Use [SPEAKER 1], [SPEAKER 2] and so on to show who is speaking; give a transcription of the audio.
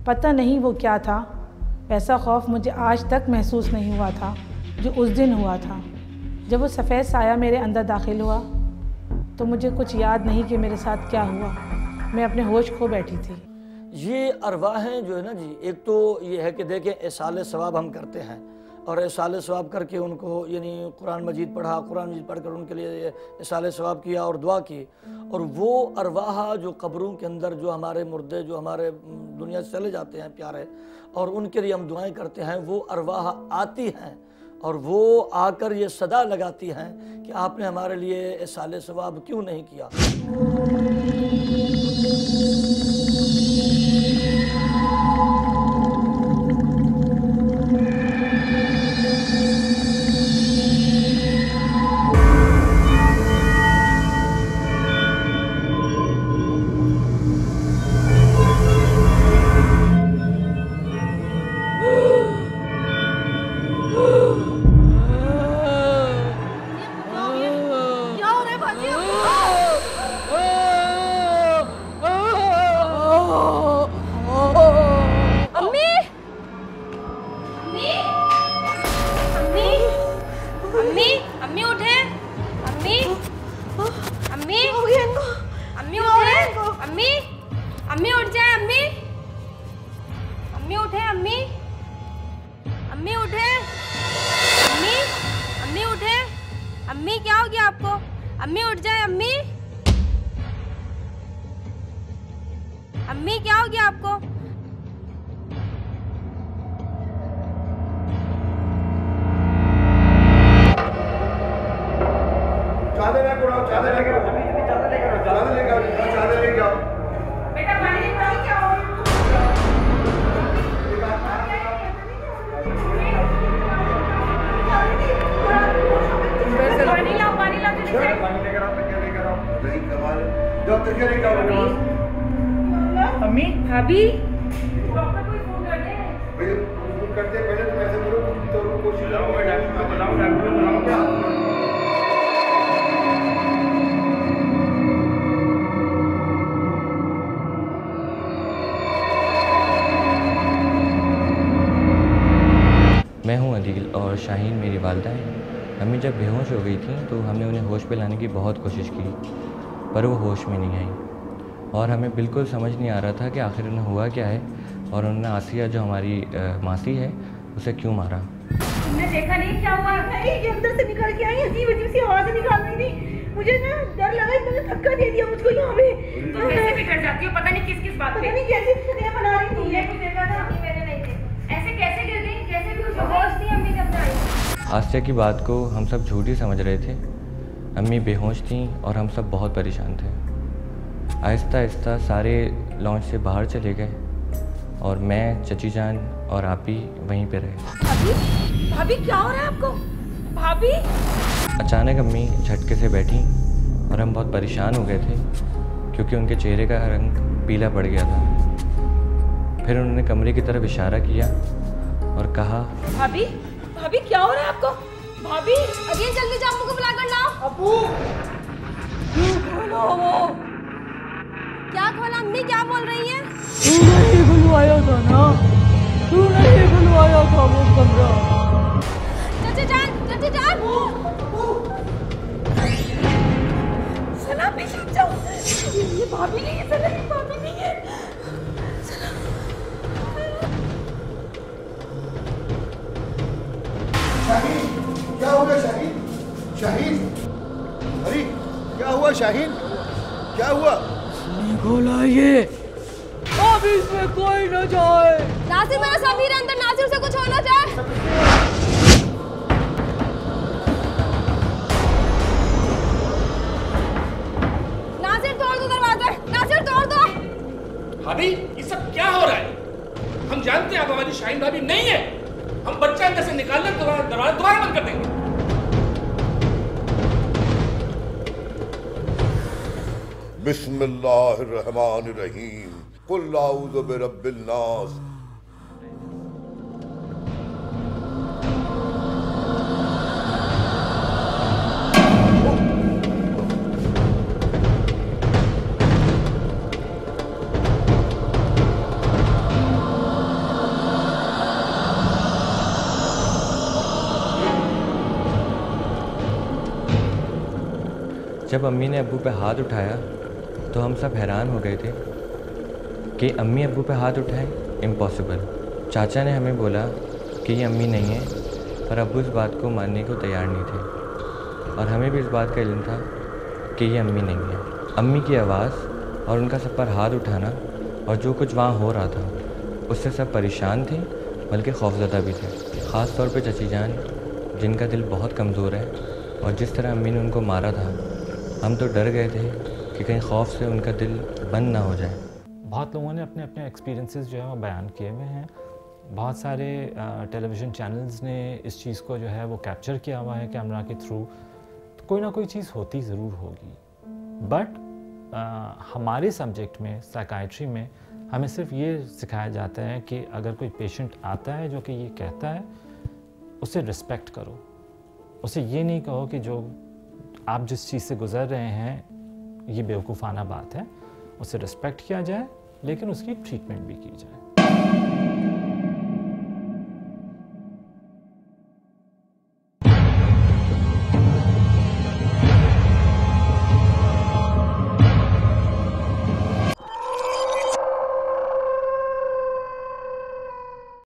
[SPEAKER 1] पता नहीं वो क्या था, ऐसा खौफ मुझे आज तक महसूस नहीं हुआ था जो उस दिन हुआ था। जब वो सफ़ेद साया मेरे अंदर दाखिल हुआ तो मुझे कुछ याद नहीं कि मेरे साथ क्या हुआ। मैं अपने होश खो बैठी थी।
[SPEAKER 2] ये अरवाहें जो है ना जी, एक तो ये है कि देखें इसाले सवाब हम करते हैं और इसाले सवाब करके उनको यानी कुरान मजीद पढ़ा, कुरान मजीद पढ़कर उनके लिए इसाले सवाब किया और दुआ की, और वो अरवाह जो कब्रों के अंदर जो हमारे मुर्दे जो हमारे दुनिया से चले जाते हैं प्यारे, और उनके लिए हम दुआएं करते हैं, वो अरवाह आती हैं और वो आकर ये सदा लगाती हैं कि आपने हमारे लिए इसाले सवाब क्यों नहीं किया।
[SPEAKER 3] अम्मी उठ जाए। अम्मी अम्मी उठे। अम्मी अम्मी उठे। अम्मी अम्मी उठे। अम्मी क्या हो गया आपको? अम्मी उठ जाए। अम्मी अम्मी क्या हो गया आपको?
[SPEAKER 4] चादर लेकर आओ, चादर लेकर आओ, चादर लेकर आओ, चादर लेकर आओ, चादर लेकर आओ।
[SPEAKER 3] बेटा पानी लेकर आओ। क्या हो? पानी लाओ, पानी लाओ,
[SPEAKER 4] पानी लेकर आओ, तकिया लेकर आओ। नहीं कमाल, जाओ तकिया लेकर आओ।
[SPEAKER 3] अम्मी भाभी डॉक्टर को फोन कर दे।
[SPEAKER 4] भाई फोन करते पहले तुम ऐसे बोलो तो कोशिश
[SPEAKER 5] बुलाओ, डॉक्टर को बुलाओ क्या?
[SPEAKER 6] मैं हूं अदील और शाहीन मेरी वालदा है। अम्मी जब बेहोश हो गई थी तो हमने उन्हें होश पे लाने की बहुत कोशिश की, पर वो होश में नहीं आई और हमें बिल्कुल समझ नहीं आ रहा था कि आखिर उन्हें हुआ क्या है और उन्होंने आसिया जो हमारी मासी है उसे क्यों मारा।
[SPEAKER 3] तुमने देखा नहीं क्या हुआ? नहीं, अंदर से निकल के आई, अजीब अजीब सी आवाज़ें निकाल रही थी। मुझे ना डर लगा, इन्होंने धक्का दे दिया मुझको यहाँ पे। तो वैसे भी डर जाती हो, पता नहीं किस किस बात पे। पता नहीं कैसे फिल्में बना रही थी। ये कुछ देखा था? मैंने नहीं देखा। ऐसे कैसे गिर गई? कैसे भी कुछ होश थी अम्मी जब आई?
[SPEAKER 6] आसिया की बात को हम सब झूठी समझ रहे थे। अम्मी बेहोश थीं और हम सब बहुत परेशान थे। आहिस्ता आहिस्ता सारे लॉन्च से बाहर चले गए और मैं, चची जान और आपी वहीं पे रहे।
[SPEAKER 3] भाभी भाभी क्या हो रहा है आपको? भाभी
[SPEAKER 6] अचानक अम्मी झटके से बैठी और हम बहुत परेशान हो गए थे क्योंकि उनके चेहरे का रंग पीला पड़ गया था। फिर उन्होंने कमरे की तरफ इशारा किया और कहा,
[SPEAKER 3] भाभी भाभी क्या हो रहा है आपको? भाभी अभी जल्दी जामू को बुला कर लाओ।
[SPEAKER 4] अबू
[SPEAKER 3] खोलो वो। क्या खोला? अम्मी क्या बोल रही है?
[SPEAKER 1] तू नहीं बुलवाया था ना, तू नहीं बुलवाया था वो कमरा।
[SPEAKER 3] चाचा जान, चाचा जान, सना पीछे जाओ। ये भाभी नहीं है, सना ये भाभी नहीं है।
[SPEAKER 4] शाहीन, क्या हो गया शाहीन? शाहीन, अरे क्या हुआ शाहीन? क्या हुआ?
[SPEAKER 1] खोला ये, अब इसमें कोई न जाए।
[SPEAKER 3] नासिर मेरा समीर अंदर, नासिर से कुछ होना जाए। नासिर तोड़ दो दरवाजा, नासिर तोड़ दो।
[SPEAKER 5] भाभी ये सब क्या हो रहा है? हम जानते हैं आप हमारी शाहीन भाभी नहीं है। हम बच्चा अंदर से निकालने दरवाजा दोबारा बंद कर देंगे।
[SPEAKER 4] बिस्मिल्लाहिर्रहमानिर्रहीम, कुल आऊज़ु बिरब्बिन नास।
[SPEAKER 6] जब अम्मी ने अब्बू पे हाथ उठाया तो हम सब हैरान हो गए थे कि अम्मी अब्बू पे हाथ उठाएं, इम्पॉसिबल। चाचा ने हमें बोला कि ये अम्मी नहीं है, पर अब्बू इस बात को मानने को तैयार नहीं थे और हमें भी इस बात का इल्म था कि ये अम्मी नहीं है। अम्मी की आवाज़ और उनका सब पर हाथ उठाना और जो कुछ वहाँ हो रहा था उससे सब परेशान थे, बल्कि खौफज़दा भी थे। ख़ास तौर पे चची जान, जिनका दिल बहुत कमज़ोर है, और जिस तरह अम्मी ने उनको मारा था, हम तो डर गए थे कि कहीं खौफ से उनका दिल बंद ना हो जाए।
[SPEAKER 7] बहुत लोगों ने अपने अपने एक्सपीरियंसेस जो है वो बयान किए हुए हैं। बहुत सारे टेलीविज़न चैनल्स ने इस चीज़ को जो है वो कैप्चर किया हुआ है कैमरा के थ्रू। तो कोई ना कोई चीज़ होती ज़रूर होगी, बट हमारे सब्जेक्ट में, साइकाइट्री में, हमें सिर्फ ये सिखाया जाता है कि अगर कोई पेशेंट आता है जो कि ये कहता है, उसे रिस्पेक्ट करो। उसे ये नहीं कहो कि जो आप जिस चीज़ से गुज़र रहे हैं ये बेवकूफ़ाना बात है। उसे रिस्पेक्ट किया जाए, लेकिन उसकी ट्रीटमेंट भी की जाए।